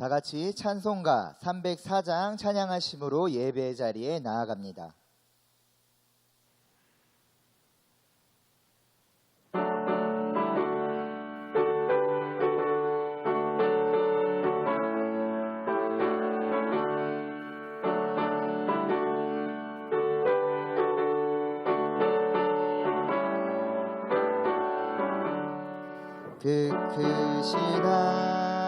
다 같이 찬송가 304장 찬양하심으로 예배 자리에 나아갑니다. 그 크신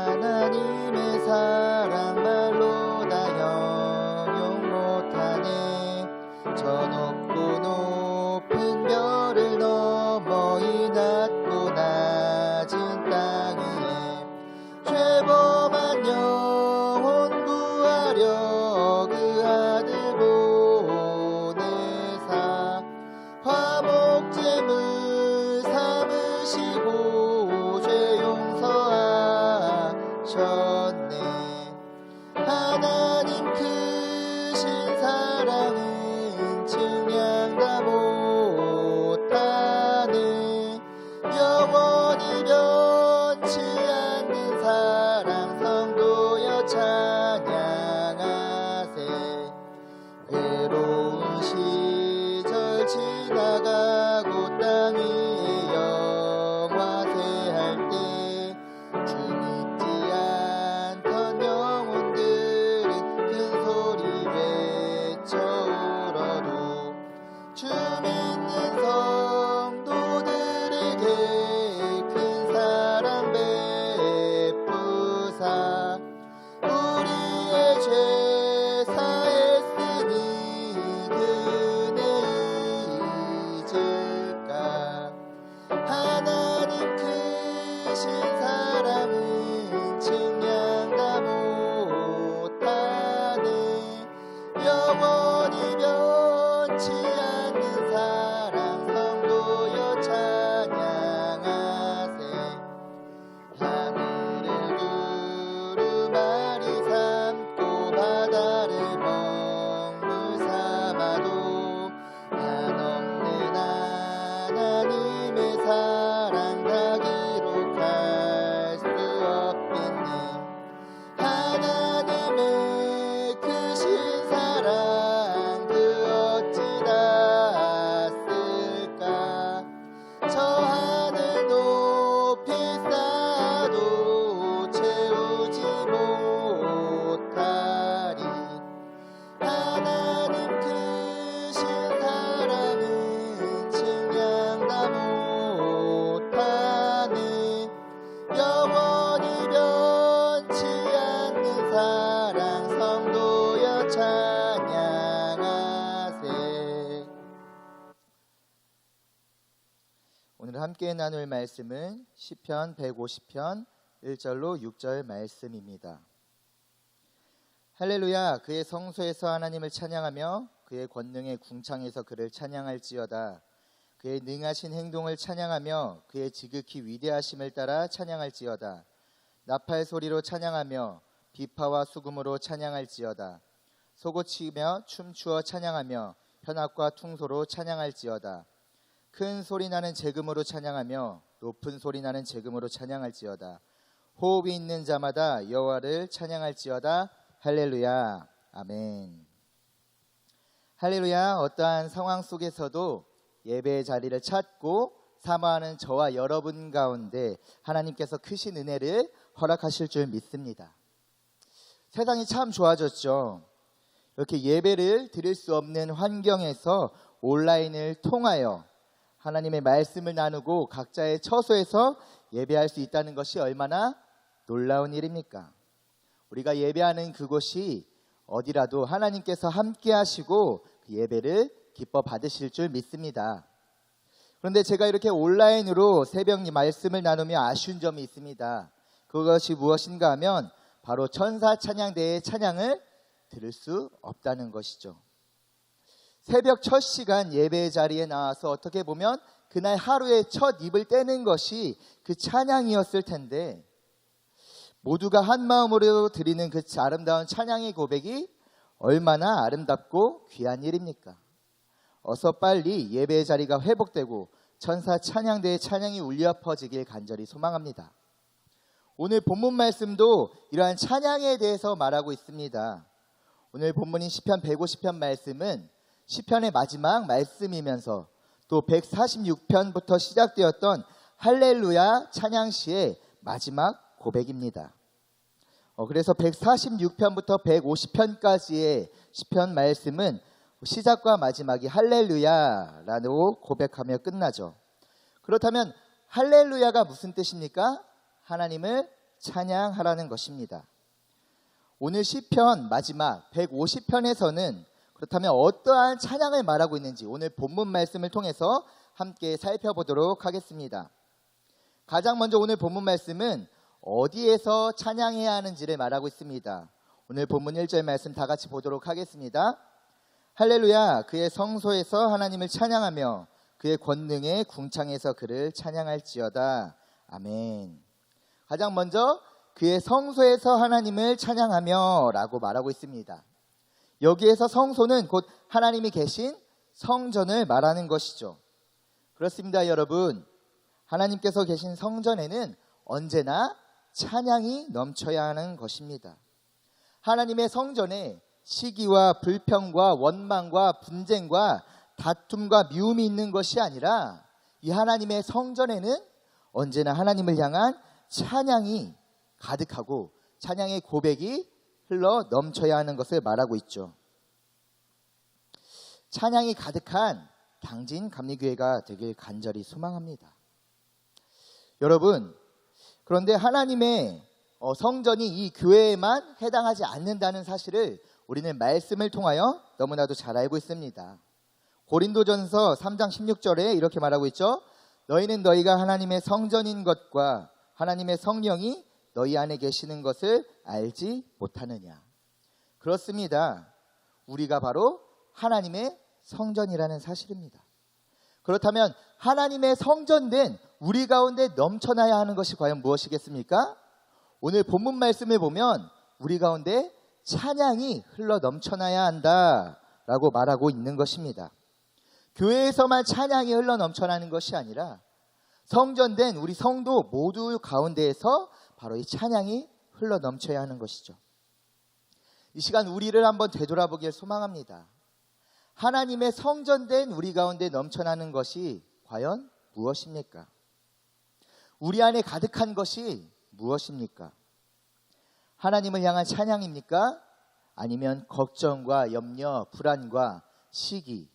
하나님의 사랑 말로 다 형용 못하네. 저 높고 높은 별을 넘어 이 낮고 낮은 땅 위에 죄범한 영혼 구하려 그 아들 보내사 화목제물 삼으시고 용서하셨네. 하나님 크신 사랑은 측량 다 못하네. 영원히 변치 않는 사랑 성도여 찬양하세. 괴로운 시절 지나가고 땅 위에 영화세할 때 주 믿지 않던 영혼들은 큰 소리 외쳐 울어도 주 믿는 성도들에게 큰 사랑 베푸사 우리의 죄 사했으니 그 은혜 잊을까. 하나님 크신 사랑은 측량 다 못하네. 영원히 변치 않는 사랑 성도여 찬양하세. 하늘을 두루마리 삼고 바다를 먹물 삼아도 한없는 하나님의 사랑 다 기록할 수 없겠네. 하나님의 크신 사랑 그 어찌 닿았을까. 저 하늘 높이 쌓아도 채우지 못하리. 하나님 크신 사랑은 측량 다 못하네. 영원히 변치 않는 사랑 성도여 찬양하세. 오늘 함께 나눌 말씀은 시편 150편 1절로 6절 말씀입니다. 할렐루야. 그의 성소에서 하나님을 찬양하며 그의 권능의 궁창에서 그를 찬양할지어다. 그의 능하신 행동을 찬양하며 그의 지극히 위대하심을 따라 찬양할지어다. 나팔 소리로 찬양하며 비파와 수금으로 찬양할지어다. 소고치며 춤추어 찬양하며 현악과 퉁소로 찬양할지어다. 큰 소리 나는 제금으로 찬양하며 높은 소리 나는 제금으로 찬양할지어다. 호흡이 있는 자마다 여호와를 찬양할지어다. 할렐루야. 아멘. 할렐루야. 어떠한 상황 속에서도 예배의 자리를 찾고 사모하는 저와 여러분 가운데 하나님께서 크신 은혜를 허락하실 줄 믿습니다. 세상이 참 좋아졌죠. 이렇게 예배를 드릴 수 없는 환경에서 온라인을 통하여 하나님의 말씀을 나누고 각자의 처소에서 예배할 수 있다는 것이 얼마나 놀라운 일입니까? 우리가 예배하는 그곳이 어디라도 하나님께서 함께 하시고 그 예배를 기뻐 받으실 줄 믿습니다. 그런데 제가 이렇게 온라인으로 새벽 말씀을 나누며 아쉬운 점이 있습니다. 그것이 무엇인가 하면 바로 천사 찬양대의 찬양을 들을 수 없다는 것이죠. 새벽 첫 시간 예배 자리에 나와서 어떻게 보면 그날 하루의 첫 입을 떼는 것이 그 찬양이었을 텐데 모두가 한 마음으로 드리는 그 아름다운 찬양의 고백이 얼마나 아름답고 귀한 일입니까? 어서 빨리 예배의 자리가 회복되고 천사 찬양대의 찬양이 울려 퍼지길 간절히 소망합니다. 오늘 본문 말씀도 이러한 찬양에 대해서 말하고 있습니다. 오늘 본문인 시편 150편 말씀은 시편의 마지막 말씀이면서 또 146편부터 시작되었던 할렐루야 찬양시의 마지막 고백입니다. 그래서 146편부터 150편까지의 시편 말씀은 시작과 마지막이 할렐루야라고 고백하며 끝나죠. 그렇다면 할렐루야가 무슨 뜻입니까? 하나님을 찬양하라는 것입니다. 오늘 시편 마지막 150편에서는 그렇다면 어떠한 찬양을 말하고 있는지 오늘 본문 말씀을 통해서 함께 살펴보도록 하겠습니다. 가장 먼저 오늘 본문 말씀은 어디에서 찬양해야 하는지를 말하고 있습니다. 오늘 본문 1절 말씀 다 같이 보도록 하겠습니다. 할렐루야, 그의 성소에서 하나님을 찬양하며 그의 권능의 궁창에서 그를 찬양할지어다. 아멘. 가장 먼저 그의 성소에서 하나님을 찬양하며 라고 말하고 있습니다. 여기에서 성소는 곧 하나님이 계신 성전을 말하는 것이죠. 그렇습니다, 여러분. 하나님께서 계신 성전에는 언제나 찬양이 넘쳐야 하는 것입니다. 하나님의 성전에 시기와 불평과 원망과 분쟁과 다툼과 미움이 있는 것이 아니라 이 하나님의 성전에는 언제나 하나님을 향한 찬양이 가득하고 찬양의 고백이 흘러 넘쳐야 하는 것을 말하고 있죠. 찬양이 가득한 당진 감리교회가 되길 간절히 소망합니다. 여러분, 그런데 하나님의 성전이 이 교회에만 해당하지 않는다는 사실을 우리는 말씀을 통하여 너무나도 잘 알고 있습니다. 고린도전서 3장 16절에 이렇게 말하고 있죠. 너희는 너희가 하나님의 성전인 것과 하나님의 성령이 너희 안에 계시는 것을 알지 못하느냐. 그렇습니다. 우리가 바로 하나님의 성전이라는 사실입니다. 그렇다면 하나님의 성전된 우리 가운데 넘쳐나야 하는 것이 과연 무엇이겠습니까? 오늘 본문 말씀을 보면 우리 가운데 찬양이 흘러 넘쳐나야 한다라고 말하고 있는 것입니다. 교회에서만 찬양이 흘러 넘쳐나는 것이 아니라 성전된 우리 성도 모두 가운데에서 바로 이 찬양이 흘러 넘쳐야 하는 것이죠. 이 시간 우리를 한번 되돌아보길 소망합니다. 하나님의 성전된 우리 가운데 넘쳐나는 것이 과연 무엇입니까? 우리 안에 가득한 것이 무엇입니까? 하나님을 향한 찬양입니까? 아니면 걱정과 염려, 불안과 시기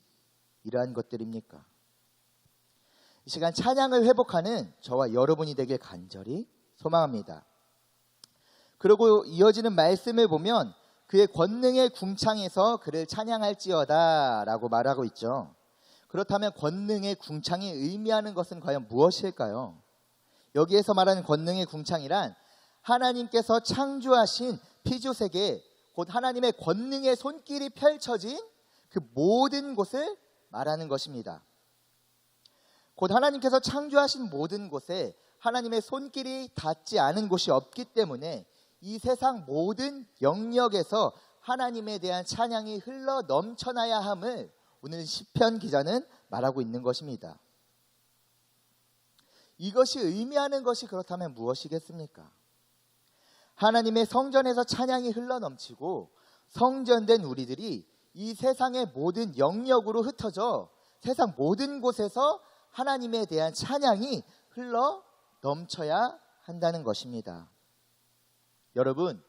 이러한 것들입니까? 이 시간 찬양을 회복하는 저와 여러분이 되길 간절히 소망합니다. 그리고 이어지는 말씀을 보면 그의 권능의 궁창에서 그를 찬양할지어다 라고 말하고 있죠. 그렇다면 권능의 궁창이 의미하는 것은 과연 무엇일까요? 여기에서 말하는 권능의 궁창이란 하나님께서 창조하신 피조세계 곧 하나님의 권능의 손길이 펼쳐진 그 모든 곳을 말하는 것입니다. 곧 하나님께서 창조하신 모든 곳에 하나님의 손길이 닿지 않은 곳이 없기 때문에 이 세상 모든 영역에서 하나님에 대한 찬양이 흘러 넘쳐나야 함을 오늘 시편 기자는 말하고 있는 것입니다. 이것이 의미하는 것이 그렇다면 무엇이겠습니까? 하나님의 성전에서 찬양이 흘러 넘치고 성전된 우리들이 이 세상의 모든 영역으로 흩어져 세상 모든 곳에서 하나님에 대한 찬양이 흘러 넘쳐야 한다는 것입니다. 여러분,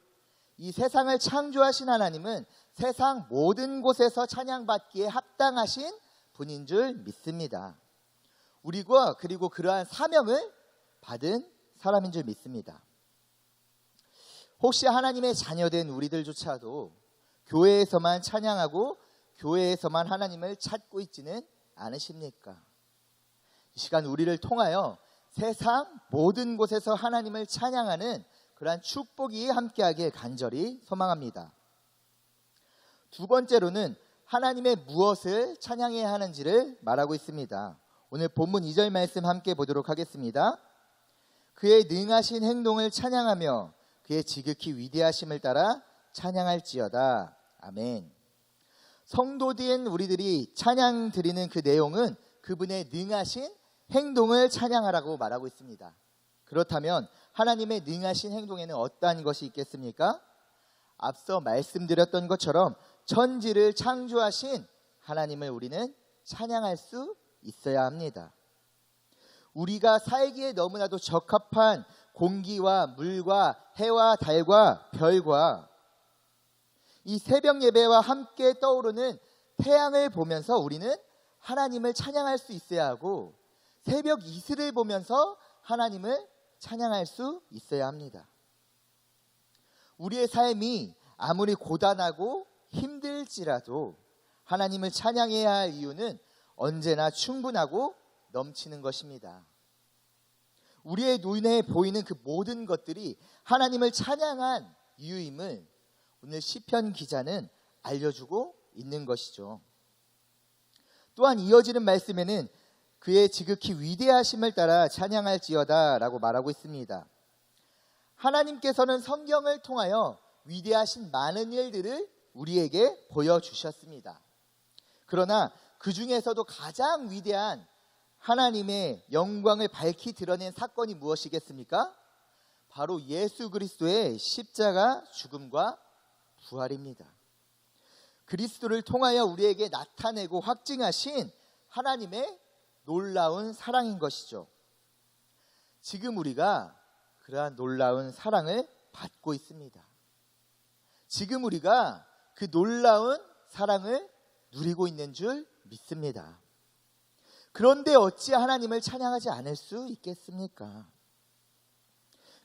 이 세상을 창조하신 하나님은 세상 모든 곳에서 찬양받기에 합당하신 분인 줄 믿습니다. 우리가 그리고 그러한 사명을 받은 사람인 줄 믿습니다. 혹시 하나님의 자녀된 우리들조차도 교회에서만 찬양하고 교회에서만 하나님을 찾고 있지는 않으십니까? 이 시간 우리를 통하여 세상 모든 곳에서 하나님을 찬양하는 그러한 축복이 함께하길 간절히 소망합니다. 두 번째로는 하나님의 무엇을 찬양해야 하는지를 말하고 있습니다. 오늘 본문 2절 말씀 함께 보도록 하겠습니다. 그의 능하신 행동을 찬양하며 그의 지극히 위대하심을 따라 찬양할지어다. 아멘. 성도된 우리들이 찬양 드리는 그 내용은 그분의 능하신 행동을 찬양하라고 말하고 있습니다. 그렇다면 하나님의 능하신 행동에는 어떠한 것이 있겠습니까? 앞서 말씀드렸던 것처럼 천지를 창조하신 하나님을 우리는 찬양할 수 있어야 합니다. 우리가 살기에 너무나도 적합한 공기와 물과 해와 달과 별과 이 새벽 예배와 함께 떠오르는 태양을 보면서 우리는 하나님을 찬양할 수 있어야 하고, 새벽 이슬을 보면서 하나님을 찬양할 수 있어야 합니다. 우리의 삶이 아무리 고단하고 힘들지라도 하나님을 찬양해야 할 이유는 언제나 충분하고 넘치는 것입니다. 우리의 눈에 보이는 그 모든 것들이 하나님을 찬양한 이유임을 오늘 시편 기자는 알려주고 있는 것이죠. 또한 이어지는 말씀에는 그의 지극히 위대하심을 따라 찬양할지어다 라고 말하고 있습니다. 하나님께서는 성경을 통하여 위대하신 많은 일들을 우리에게 보여주셨습니다. 그러나 그 중에서도 가장 위대한 하나님의 영광을 밝히 드러낸 사건이 무엇이겠습니까? 바로 예수 그리스도의 십자가 죽음과 부활입니다. 그리스도를 통하여 우리에게 나타내고 확증하신 하나님의 놀라운 사랑인 것이죠. 지금 우리가 그러한 놀라운 사랑을 받고 있습니다. 지금 우리가 그 놀라운 사랑을 누리고 있는 줄 믿습니다. 그런데 어찌 하나님을 찬양하지 않을 수 있겠습니까?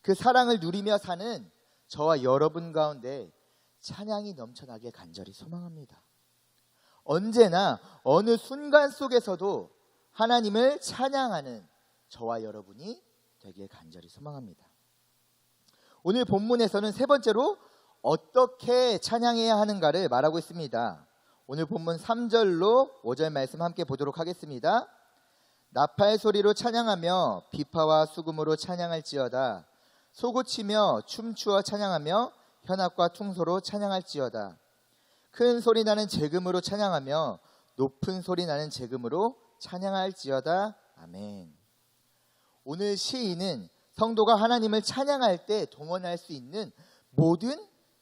그 사랑을 누리며 사는 저와 여러분 가운데 찬양이 넘쳐나게 간절히 소망합니다. 언제나 어느 순간 속에서도 하나님을 찬양하는 저와 여러분이 되길 간절히 소망합니다. 오늘 본문에서는 세 번째로 어떻게 찬양해야 하는가를 말하고 있습니다. 오늘 본문 3절로 5절 말씀 함께 보도록 하겠습니다. 나팔 소리로 찬양하며 비파와 수금으로 찬양할지어다. 소고치며 춤추어 찬양하며 현악과 퉁소로 찬양할지어다. 큰 소리 나는 제금으로 찬양하며 높은 소리 나는 제금으로 찬양할지어다. 아멘. 오늘 시인은 성도가 하나님을 찬양할 때 동원할 수 있는 모든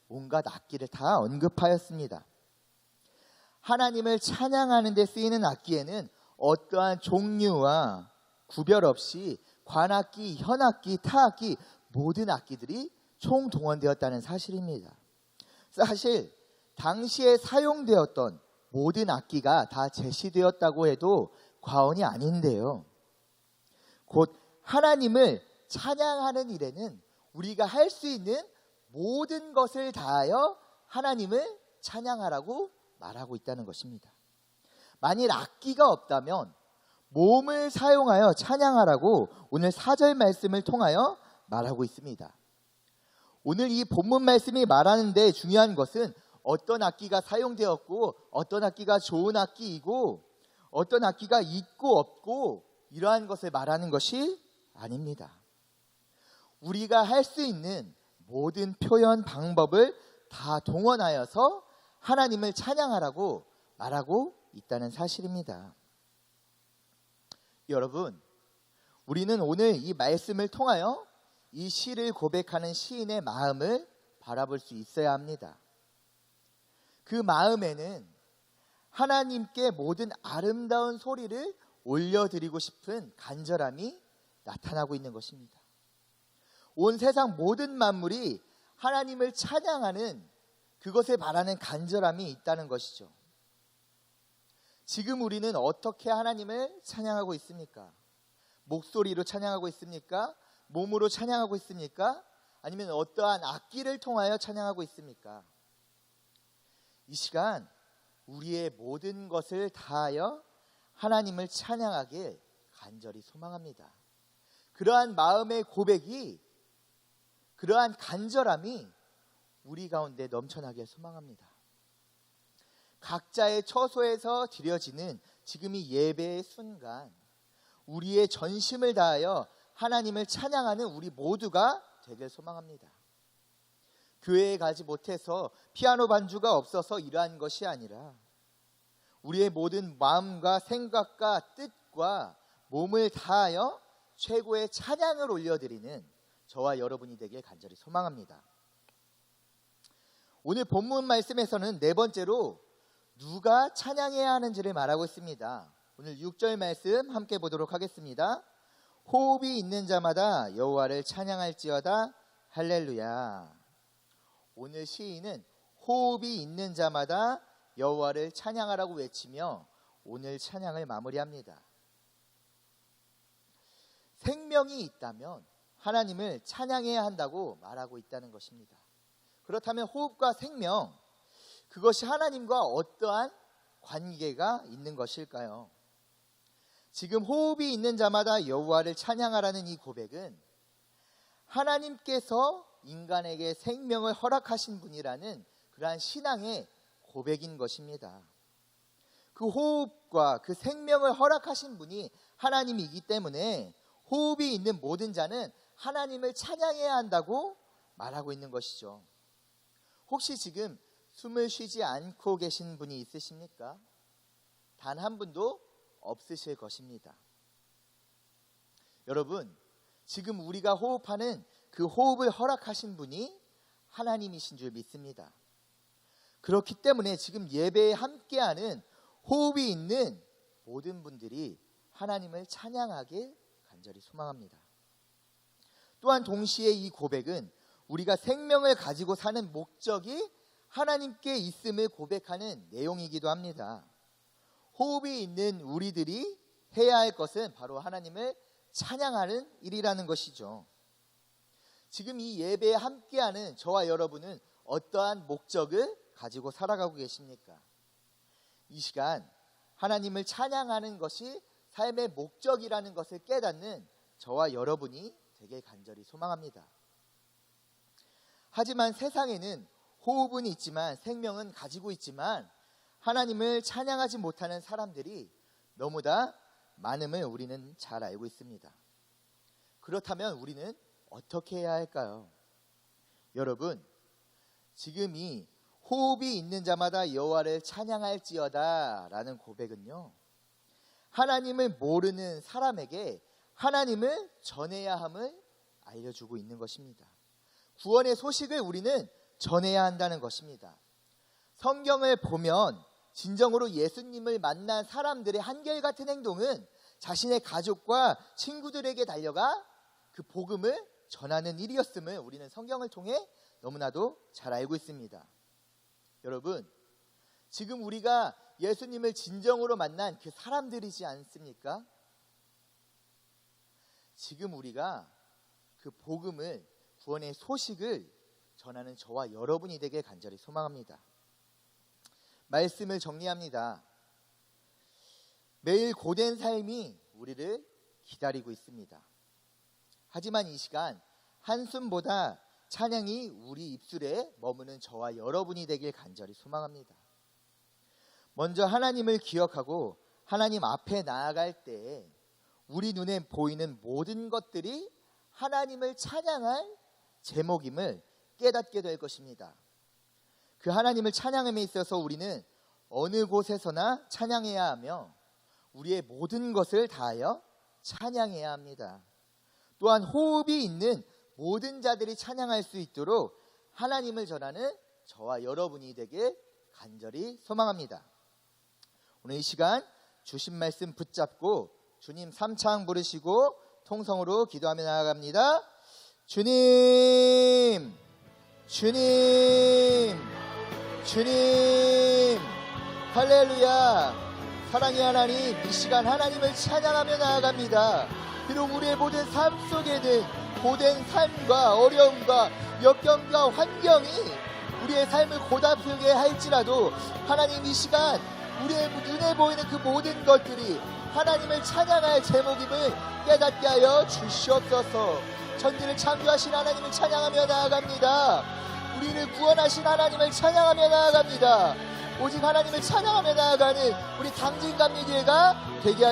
온갖 악기를 다 언급하였습니다. 하나님을 찬양하는 데 쓰이는 악기에는 어떠한 종류와 구별 없이 관악기, 현악기, 타악기 모든 악기들이 총동원되었다는 사실입니다. 사실 당시에 사용되었던 모든 악기가 다 제시되었다고 해도 과언이 아닌데요. 곧 하나님을 찬양하는 일에는 우리가 할 수 있는 모든 것을 다하여 하나님을 찬양하라고 말하고 있다는 것입니다. 만일 악기가 없다면 몸을 사용하여 찬양하라고 오늘 4절 말씀을 통하여 말하고 있습니다. 오늘 이 본문 말씀이 말하는데 중요한 것은 어떤 악기가 사용되었고 어떤 악기가 좋은 악기이고 어떤 악기가 있고 없고 이러한 것을 말하는 것이 아닙니다. 우리가 할 수 있는 모든 표현 방법을 다 동원하여서 하나님을 찬양하라고 말하고 있다는 사실입니다. 여러분, 우리는 오늘 이 말씀을 통하여 이 시를 고백하는 시인의 마음을 바라볼 수 있어야 합니다. 그 마음에는 하나님께 모든 아름다운 소리를 올려드리고 싶은 간절함이 나타나고 있는 것입니다. 온 세상 모든 만물이 하나님을 찬양하는 그것을 바라는 간절함이 있다는 것이죠. 지금 우리는 어떻게 하나님을 찬양하고 있습니까? 목소리로 찬양하고 있습니까? 몸으로 찬양하고 있습니까? 아니면 어떠한 악기를 통하여 찬양하고 있습니까? 이 시간 우리의 모든 것을 다하여 하나님을 찬양하길 간절히 소망합니다. 그러한 마음의 고백이, 그러한 간절함이 우리 가운데 넘쳐나길 소망합니다. 각자의 처소에서 드려지는 지금 이 예배의 순간 우리의 전심을 다하여 하나님을 찬양하는 우리 모두가 되길 소망합니다. 교회에 가지 못해서 피아노 반주가 없어서 이러한 것이 아니라 우리의 모든 마음과 생각과 뜻과 몸을 다하여 최고의 찬양을 올려드리는 저와 여러분이 되길 간절히 소망합니다. 오늘 본문 말씀에서는 네 번째로 누가 찬양해야 하는지를 말하고 있습니다. 오늘 6절 말씀 함께 보도록 하겠습니다. 호흡이 있는 자마다 여호와를 찬양할지어다 할렐루야. 오늘 시인은 호흡이 있는 자마다 여호와를 찬양하라고 외치며 오늘 찬양을 마무리합니다. 생명이 있다면 하나님을 찬양해야 한다고 말하고 있다는 것입니다. 그렇다면 호흡과 생명, 그것이 하나님과 어떠한 관계가 있는 것일까요? 지금 호흡이 있는 자마다 여호와를 찬양하라는 이 고백은 하나님께서 인간에게 생명을 허락하신 분이라는 그러한 신앙의 고백인 것입니다. 그 호흡과 그 생명을 허락하신 분이 하나님이기 때문에 호흡이 있는 모든 자는 하나님을 찬양해야 한다고 말하고 있는 것이죠. 혹시 지금 숨을 쉬지 않고 계신 분이 있으십니까? 단 한 분도 없으실 것입니다. 여러분, 지금 우리가 호흡하는 그 호흡을 허락하신 분이 하나님이신 줄 믿습니다. 그렇기 때문에 지금 예배에 함께하는 호흡이 있는 모든 분들이 하나님을 찬양하길 간절히 소망합니다. 또한 동시에 이 고백은 우리가 생명을 가지고 사는 목적이 하나님께 있음을 고백하는 내용이기도 합니다. 호흡이 있는 우리들이 해야 할 것은 바로 하나님을 찬양하는 일이라는 것이죠. 지금 이 예배에 함께하는 저와 여러분은 어떠한 목적을 가지고 살아가고 계십니까? 이 시간 하나님을 찬양하는 것이 삶의 목적이라는 것을 깨닫는 저와 여러분이 되길 간절히 소망합니다. 하지만 세상에는 호흡은 있지만 생명은 가지고 있지만 하나님을 찬양하지 못하는 사람들이 너무나 많음을 우리는 잘 알고 있습니다. 그렇다면 우리는 어떻게 해야 할까요? 여러분, 지금 이 호흡이 있는 자마다 여호와를 찬양할지어다 라는 고백은요, 하나님을 모르는 사람에게 하나님을 전해야 함을 알려주고 있는 것입니다. 구원의 소식을 우리는 전해야 한다는 것입니다. 성경을 보면 진정으로 예수님을 만난 사람들의 한결같은 행동은 자신의 가족과 친구들에게 달려가 그 복음을 전하는 일이었음을 우리는 성경을 통해 너무나도 잘 알고 있습니다. 여러분, 지금 우리가 예수님을 진정으로 만난 그 사람들이지 않습니까? 지금 우리가 그 복음을, 구원의 소식을 전하는 저와 여러분이 되길 간절히 소망합니다. 말씀을 정리합니다. 매일 고된 삶이 우리를 기다리고 있습니다. 하지만 이 시간 한숨보다 찬양이 우리 입술에 머무는 저와 여러분이 되길 간절히 소망합니다. 먼저 하나님을 기억하고 하나님 앞에 나아갈 때 우리 눈에 보이는 모든 것들이 하나님을 찬양할 제목임을 깨닫게 될 것입니다. 그 하나님을 찬양함에 있어서 우리는 어느 곳에서나 찬양해야 하며 우리의 모든 것을 다하여 찬양해야 합니다. 또한 호흡이 있는 모든 자들이 찬양할 수 있도록 하나님을 전하는 저와 여러분이 되길 간절히 소망합니다. 오늘 이 시간 주신 말씀 붙잡고 주님 3창 부르시고 통성으로 기도하며 나아갑니다. 주님, 주님, 주님, 할렐루야. 사랑의 하나님, 이 시간 하나님을 찬양하며 나아갑니다. 비록 우리의 모든 삶 속에는 고된 삶과 어려움과 역경과 환경이 우리의 삶을 고달프게 할지라도 하나님, 이 시간 우리의 눈에 보이는 그 모든 것들이 하나님을 찬양할 제목임을 깨닫게 하여 주시옵소서. 천지를 창조하신 하나님을 찬양하며 나아갑니다. 우리를 구원하신 하나님을 찬양하며 나아갑니다. 오직 하나님을 찬양하며 나아가는 우리 당진감리교회가 되게 하여